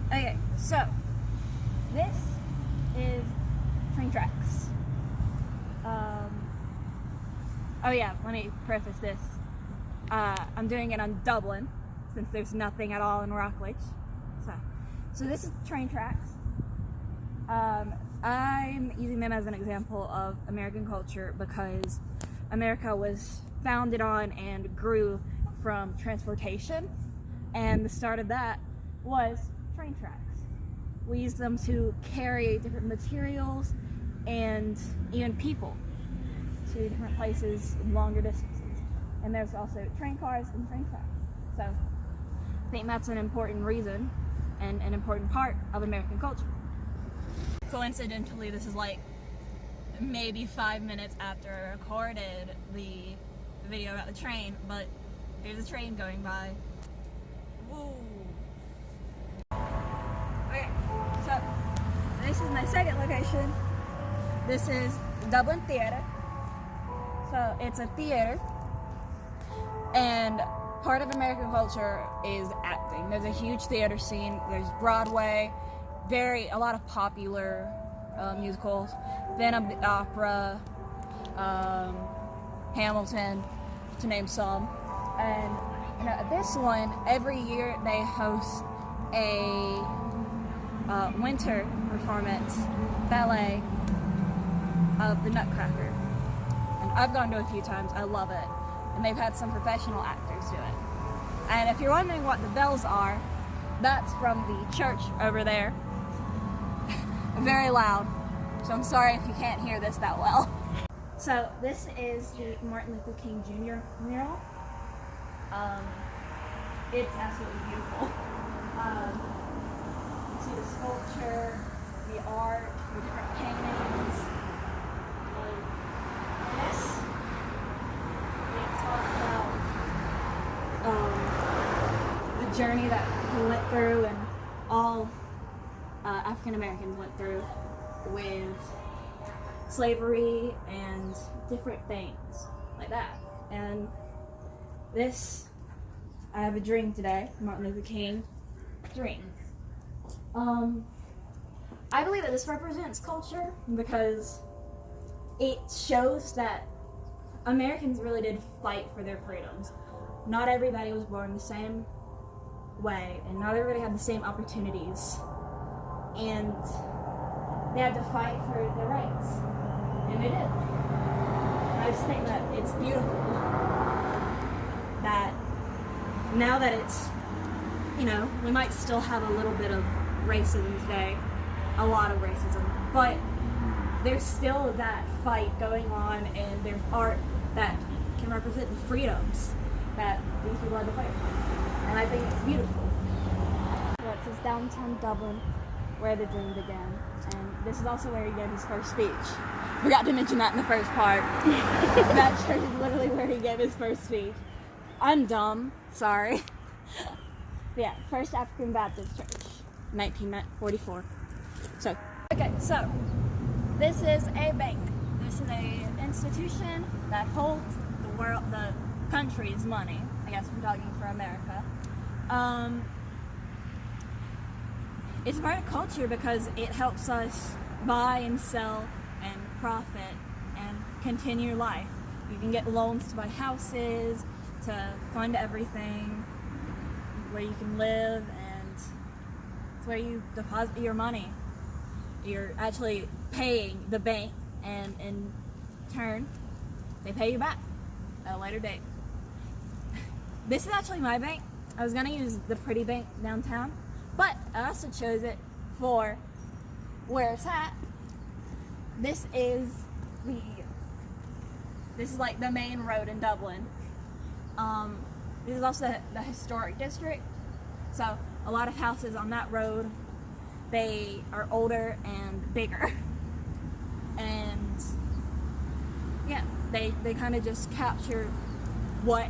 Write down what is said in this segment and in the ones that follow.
Okay, so this is train tracks. Oh yeah, let me preface this. I'm doing it on Dublin since there's nothing at all in Rockledge. So this is train tracks. I'm using them as an example of American culture because America was founded on and grew from transportation, and the start of that was train tracks. We used them to carry different materials and even people to different places in longer distances. And there's also train cars and train tracks. So I think that's an important reason and an important part of American culture. Coincidentally, this is like maybe 5 minutes after I recorded the video about the train, but there's a train going by. Woo! Okay, so this is my second location. This is Dublin Theatre. So it's a theater, and part of American culture is acting. There's a huge theater scene. There's Broadway, a lot of popular musicals, Phantom of the Opera, Hamilton, to name some. And this one, every year they host a winter performance, ballet of the Nutcracker. And I've gone to a few times. I love it. And they've had some professional actors do it. And if you're wondering what the bells are, that's from the church over there. Very loud, so I'm sorry if you can't hear this that well. So this is the Martin Luther King Jr. mural. It's absolutely beautiful. You see the sculpture, the art, the different paintings. This, it talks about the journey that he went through and all African Americans went through with slavery and different things like that. And this, I have a dream today, Martin Luther King dream. I believe that this represents culture because it shows that Americans really did fight for their freedoms. Not everybody was born the same way, and not everybody had the same opportunities. And they had to fight for their rights, and they did. And I just think that it's beautiful that now that it's, we might still have a little bit of racism today, a lot of racism, but there's still that fight going on, and there's art that can represent the freedoms that these people had to fight for. And I think it's beautiful. So it says downtown Dublin, where the dream began. And this is also where he gave his first speech. Forgot to mention that in the first part. That church is literally where he gave his first speech. I'm dumb, sorry. Yeah, First African Baptist Church, 1944. So, okay, so this is a bank. This is an institution that holds the country's money. I guess we're talking for America. It's part of culture because it helps us buy and sell and profit and continue life. You can get loans to buy houses, to fund everything, where you can live, and it's where you deposit your money. You're actually paying the bank, and in turn, they pay you back at a later date. This is actually my bank. I was gonna use the Pretty Bank downtown, but I also chose it for where it's at. This is like the main road in Dublin. This is also the historic district. So a lot of houses on that road, they are older and bigger. And yeah, they kind of just capture what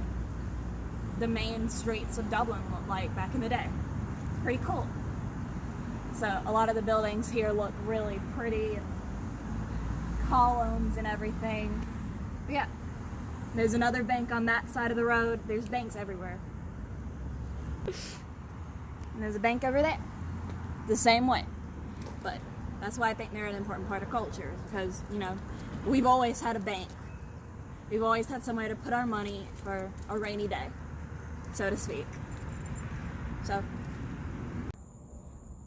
the main streets of Dublin looked like back in the day. Pretty cool. So a lot of the buildings here look really pretty, columns and everything. But yeah, there's another bank on that side of the road. There's banks everywhere. And there's a bank over there. the same way. But that's why I think they're an important part of culture, because, you know, we've always had a bank. We've always had somewhere to put our money for a rainy day, so to speak. So,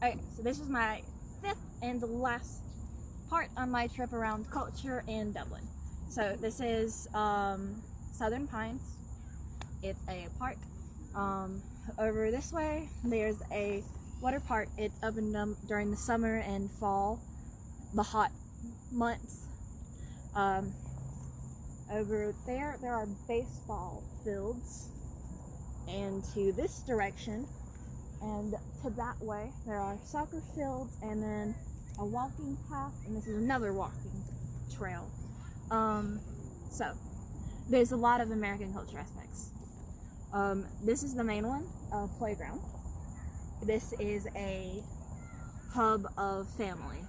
okay, so this is my 5th and last part on my trip around culture in Dublin. So this is Southern Pines. It's a park. Over this way, there's a water park. It's open during the summer and fall, the hot months. Over there are baseball fields, and to this direction and to that way there are soccer fields, and then a walking path, and this is another walking trail. So there's a lot of American culture aspects. This is the main one, playground. This is a hub of family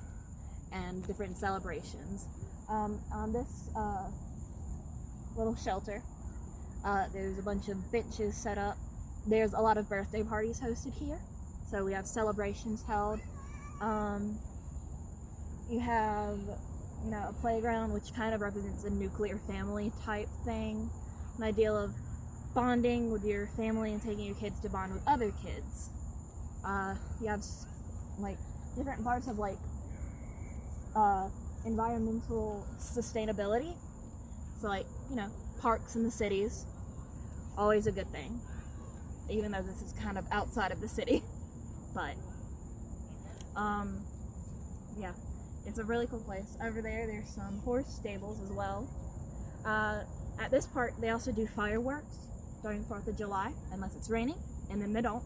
and different celebrations. On this little shelter, there's a bunch of benches set up. There's a lot of birthday parties hosted here, so we have celebrations held. You have, you know, a playground, which kind of represents a nuclear family type thing, an ideal of bonding with your family and taking your kids to bond with other kids. You have like different parts of like environmental sustainability. So like, you know, parks in the cities, always a good thing, even though this is kind of outside of the city. But yeah, it's a really cool place. Over there, there's some horse stables as well. At this park, they also do fireworks during 4th of July, unless it's raining, and then they don't.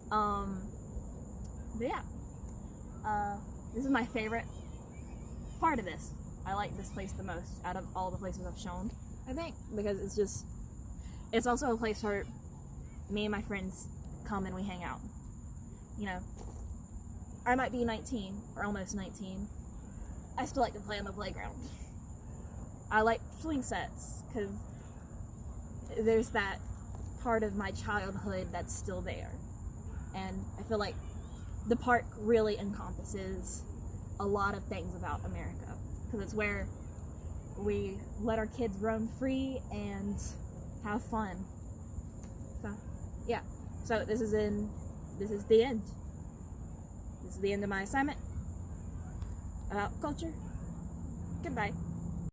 But yeah, this is my favorite part of this. I like this place the most out of all the places I've shown, I think, because it's also a place where me and my friends come and we hang out. You know, I might be 19 or almost 19. I still like to play on the playground. I like swing sets because there's that part of my childhood that's still there. And I feel like the park really encompasses a lot of things about America, because it's where we let our kids roam free and have fun. So yeah, so this is the end. This is the end of my assignment about culture. Goodbye.